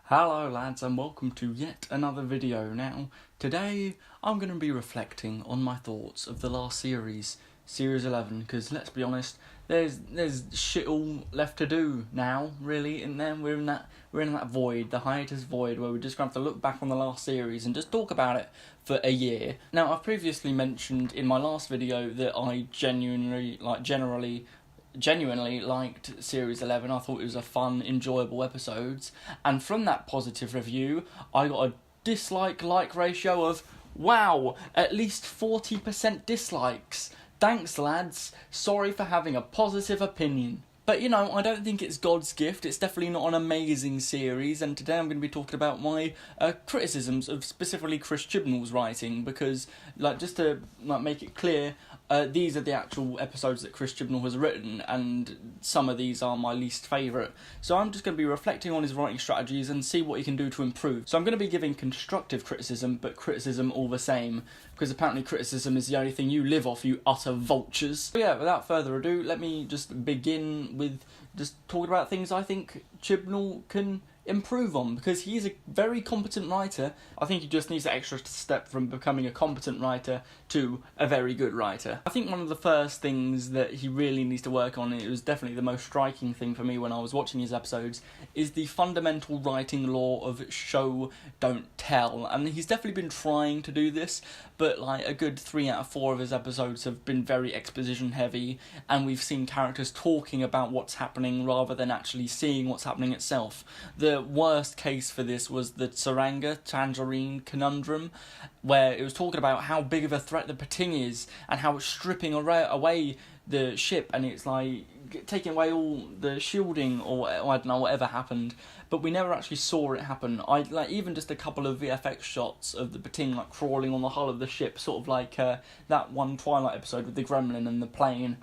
Hello lads and welcome to yet another video. Now, today I'm going to be reflecting on my thoughts of the last series, Series 11, because let's be honest, there's shit all left to do now, really, and then we're in that void, the hiatus void, where we're just going to have to look back on the last series and just talk about it for a year. Now, I've previously mentioned in my last video that I genuinely liked Series 11. I thought it was a fun, enjoyable episodes, and from that positive review, I got a dislike-like ratio of, wow, at least 40% dislikes. Thanks, lads. Sorry for having a positive opinion. But, I don't think it's God's gift. It's definitely not an amazing series, and today I'm going to be talking about my criticisms of specifically Chris Chibnall's writing, because, just to make it clear, these are the actual episodes that Chris Chibnall has written, and some of these are my least favourite. So I'm just going to be reflecting on his writing strategies and see what he can do to improve. So I'm going to be giving constructive criticism, but criticism all the same, because apparently criticism is the only thing you live off, you utter vultures. So yeah, without further ado, let me just begin with just talking about things I think Chibnall can improve on, because he's a very competent writer. I think he just needs that extra step from becoming a competent writer to a very good writer. I think one of the first things that he really needs to work on, it was definitely the most striking thing for me when I was watching his episodes, is the fundamental writing law of show, don't tell. And he's definitely been trying to do this, but a good 3 out of 4 of his episodes have been very exposition heavy, and we've seen characters talking about what's happening rather than actually seeing what's happening itself. The worst case for this was the Tangerine conundrum, where it was talking about how big of a threat the Pating is and how it's stripping away the ship, and it's taking away all the shielding or I don't know, whatever happened, but we never actually saw it happen. Even just a couple of VFX shots of the Pating crawling on the hull of the ship, sort of like that one Twilight episode with the gremlin and the plane.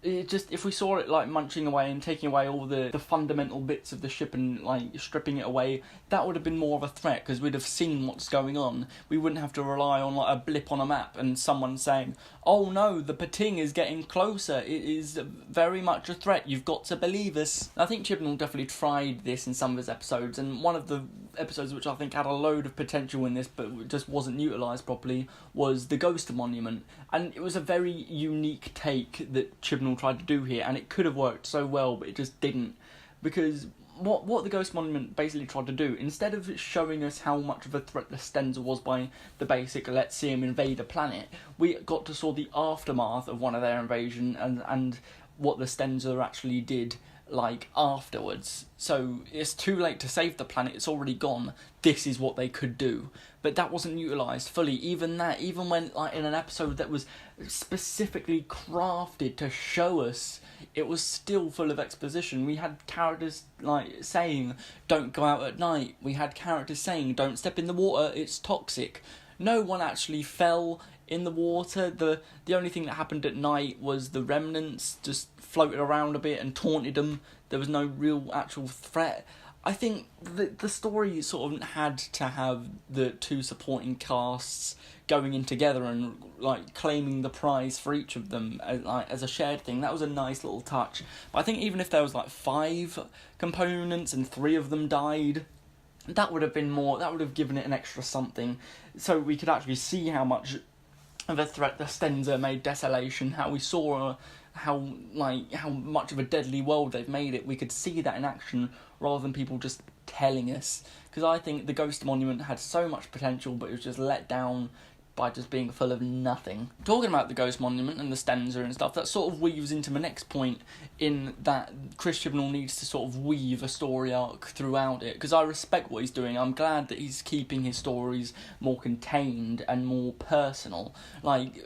It just, if we saw it munching away and taking away all the fundamental bits of the ship and stripping it away, that would have been more of a threat, because we'd have seen what's going on. We wouldn't have to rely on a blip on a map and someone saying, oh no, the Pating is getting closer, it is very much a threat, you've got to believe us. I think Chibnall definitely tried this in some of his episodes, and one of the episodes which I think had a load of potential in this but just wasn't utilised properly was the Ghost Monument, and it was a very unique take that Chibnall tried to do here, and it could have worked so well, but it just didn't, because what the Ghost Monument basically tried to do, instead of showing us how much of a threat the Stenza was by the basic let's see him invade a planet, we got to saw the aftermath of one of their invasion and what the Stenza actually did afterwards. So it's too late to save the planet, it's already gone, this is what they could do. But that wasn't utilised fully, even when in an episode that was specifically crafted to show us, it was still full of exposition. We had characters saying, don't go out at night. We had characters saying, don't step in the water, it's toxic. No one actually fell in the water. The only thing that happened at night was the remnants just floated around a bit and taunted them. There was no real actual threat. I think the story sort of had to have the two supporting casts going in together and claiming the prize for each of them as a shared thing. That was a nice little touch. But I think even if there was 5 components and 3 of them died, that would have been more. That would have given it an extra something, so we could actually see how much of a threat the Stenza made desolation. How we saw how much of a deadly world they've made it. We could see that in action rather than people just telling us. Because I think the Ghost Monument had so much potential, but it was just let down by just being full of nothing. Talking about the Ghost Monument and the Stenza and stuff, that sort of weaves into my next point, in that Chris Chibnall needs to sort of weave a story arc throughout it, because I respect what he's doing. I'm glad that he's keeping his stories more contained and more personal.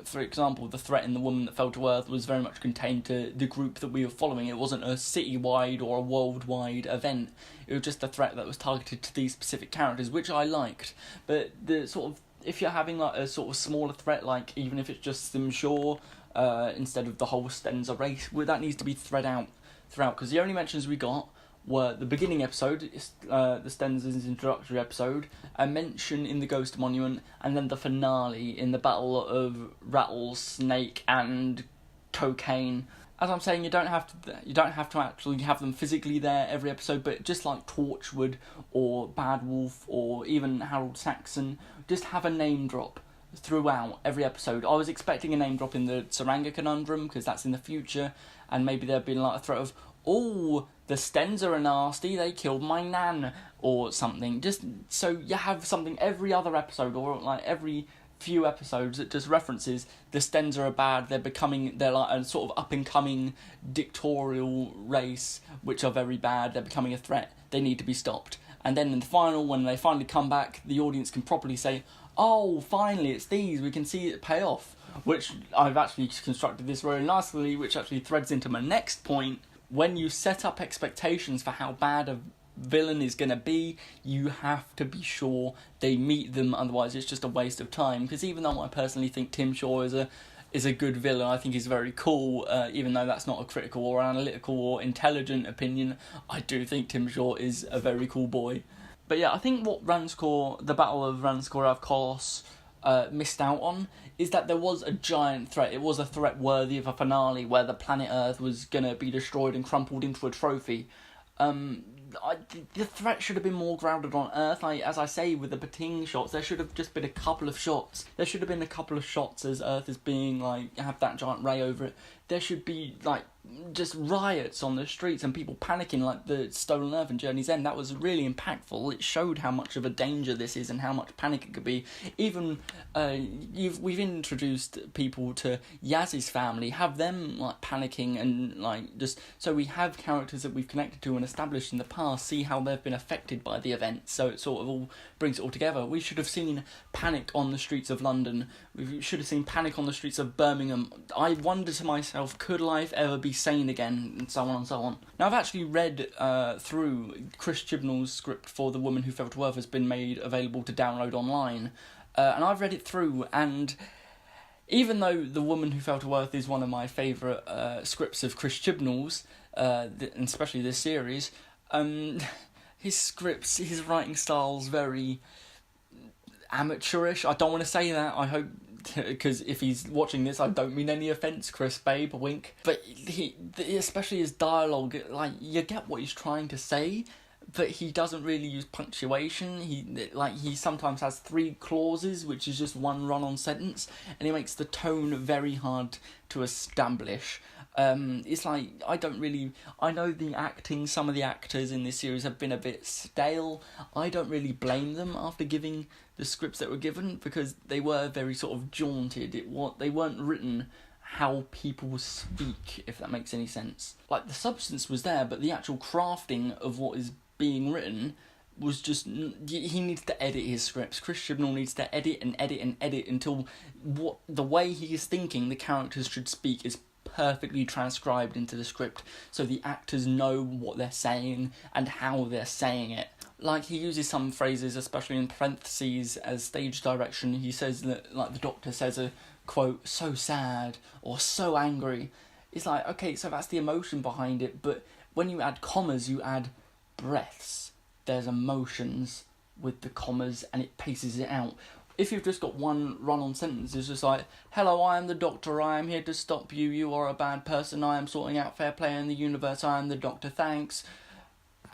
For example, the threat in The Woman That Fell to Earth was very much contained to the group that we were following. It wasn't a city-wide or a worldwide event. It was just a threat that was targeted to these specific characters, which I liked. But the sort of, if you're having a sort of smaller threat, even if it's just Simshore, instead of the whole Stenza race, that needs to be thread out throughout, because the only mentions we got were the beginning episode, the Stenza's introductory episode, a mention in the Ghost Monument, and then the finale in the Battle of Rattlesnake and Cocaine. as I'm saying, you don't have to actually have them physically there every episode, but just like Torchwood or Bad Wolf or even Harold Saxon, just have a name drop throughout every episode. I was expecting a name drop in the Saranga conundrum because that's in the future, and maybe there'd been like a threat of, oh, the Stenser are nasty, they killed my nan, or something. Just so you have something every other episode, or like every few episodes that just references the Stenser are bad, they're like a sort of up-and-coming dictatorial race, which are very bad, they're becoming a threat, they need to be stopped. And then in the final, when they finally come back, the audience can properly say, oh, finally, it's these, we can see it pay off. Which I've actually constructed this very nicely, which actually threads into my next point. When you set up expectations for how bad a villain is going to be, you have to be sure they meet them, otherwise it's just a waste of time. Because even though I personally think Tim Shaw is a good villain, I think he's very cool, even though that's not a critical or analytical or intelligent opinion, I do think Tim Shaw is a very cool boy. But yeah, I think what the Battle of Ranskoor av Kolos missed out on is that there was a giant threat. It was a threat worthy of a finale where the planet Earth was going to be destroyed and crumpled into a trophy. The threat should have been more grounded on Earth. As I say, with the Pating shots, there should have just been a couple of shots. There should have been a couple of shots as Earth is being, have that giant ray over it. There should be, just riots on the streets and people panicking like the Stolen Earth and Journey's End. That was really impactful. It showed how much of a danger this is and how much panic it could be. Even we've introduced people to Yaz's family, have them panicking and just so we have characters that we've connected to and established in the past, see how they've been affected by the event. So it sort of all brings it all together. We should have seen panic on the streets of London. We should have seen panic on the streets of Birmingham. I wonder to myself, could life ever be sane again, and so on and so on. Now, I've actually read through Chris Chibnall's script for The Woman Who Fell to Earth has been made available to download online, and I've read it through, and even though The Woman Who Fell to Earth is one of my favourite scripts of Chris Chibnall's, and especially this series, his writing style's very amateurish. I don't want to say that, I hope, because if he's watching this, I don't mean any offence, Chris, babe, wink. But especially his dialogue, you get what he's trying to say, but he doesn't really use punctuation. He sometimes has 3 clauses, which is just one run-on sentence, and he makes the tone very hard to establish. It's I know some of the actors in this series have been a bit stale. I don't really blame them after giving the scripts that were given, because they were very sort of jaunted. They weren't written how people speak, if that makes any sense. The substance was there, but the actual crafting of what is being written was just... He needs to edit his scripts. Chris Chibnall needs to edit and edit and edit until the way he is thinking the characters should speak is perfectly transcribed into the script, so the actors know what they're saying and how they're saying it. He uses some phrases, especially in parentheses, as stage direction. He says that, the Doctor says a quote, so sad, or so angry. It's okay, so that's the emotion behind it, but when you add commas, you add breaths. There's emotions with the commas, and it paces it out. If you've just got one run-on sentence, it's just hello, I am the Doctor, I am here to stop you, you are a bad person, I am sorting out fair play in the universe, I am the Doctor, thanks.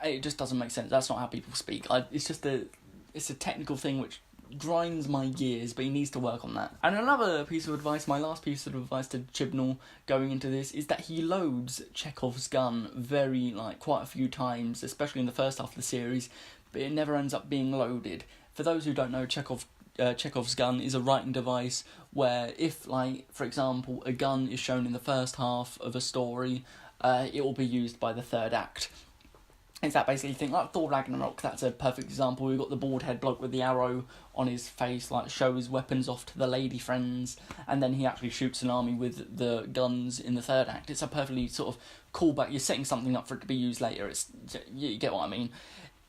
It just doesn't make sense. That's not how people speak. It's a technical thing which grinds my gears, but he needs to work on that. And another piece of advice, my last piece of advice to Chibnall going into this, is that he loads Chekhov's gun quite a few times, especially in the first half of the series, but it never ends up being loaded. For those who don't know, Chekhov's gun is a writing device where if, for example, a gun is shown in the first half of a story, it will be used by the third act. It's that basically thing, like Thor Ragnarok, that's a perfect example. We've got the bald head bloke with the arrow on his face, show his weapons off to the lady friends, and then he actually shoots an army with the guns in the third act. It's a perfectly sort of callback. You're setting something up for it to be used later. You get what I mean.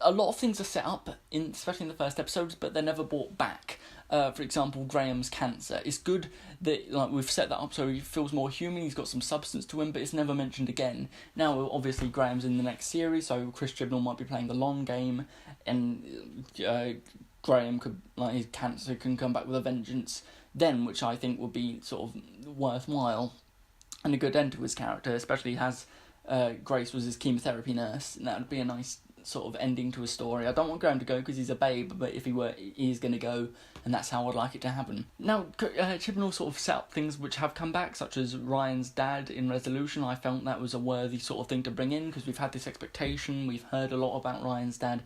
A lot of things are set up, especially in the first episodes, but they're never brought back. For example, Graham's cancer. It's good that we've set that up so he feels more human, he's got some substance to him, but it's never mentioned again. Now, obviously, Graham's in the next series, so Chris Chibnall might be playing the long game, and Graham could, his cancer can come back with a vengeance then, which I think would be sort of worthwhile. and a good end to his character, especially as Grace was his chemotherapy nurse. And that would be a nice sort of ending to a story. I don't want Graham to go because he's a babe, but if he's going to go, and that's how I'd like it to happen. Now, Chibnall sort of set up things which have come back, such as Ryan's dad in Resolution. I felt that was a worthy sort of thing to bring in, because we've had this expectation, we've heard a lot about Ryan's dad,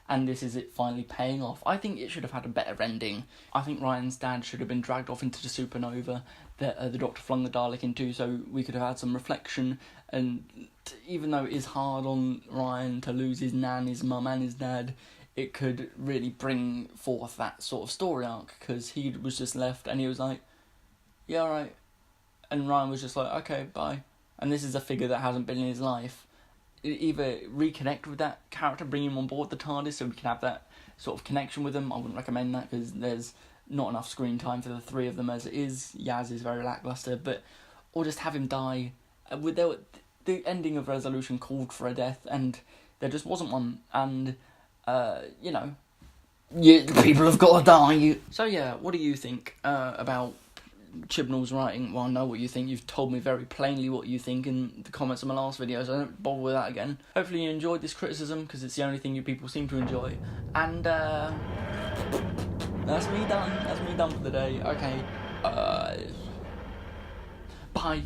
and this is it finally paying off. I think it should have had a better ending. I think Ryan's dad should have been dragged off into the supernova that the Doctor flung the Dalek into, so we could have had some reflection. And even though it is hard on Ryan to lose his nan, his mum and his dad, it could really bring forth that sort of story arc, because he was just left and he was like, yeah, alright. And Ryan was just like, okay, bye. And this is a figure that hasn't been in his life. Either reconnect with that character, bring him on board the TARDIS so we can have that sort of connection with him. I wouldn't recommend that because there's not enough screen time for the three of them as it is. Yaz is very lackluster, but or just have him die. The ending of Resolution called for a death, and there just wasn't one. And people have got to die. So yeah, what do you think about Chibnall's writing? Well, I know what you think. You've told me very plainly what you think in the comments on my last video, so I don't bother with that again. Hopefully you enjoyed this criticism, because it's the only thing you people seem to enjoy. And that's me done. That's me done for the day. Okay. Bye.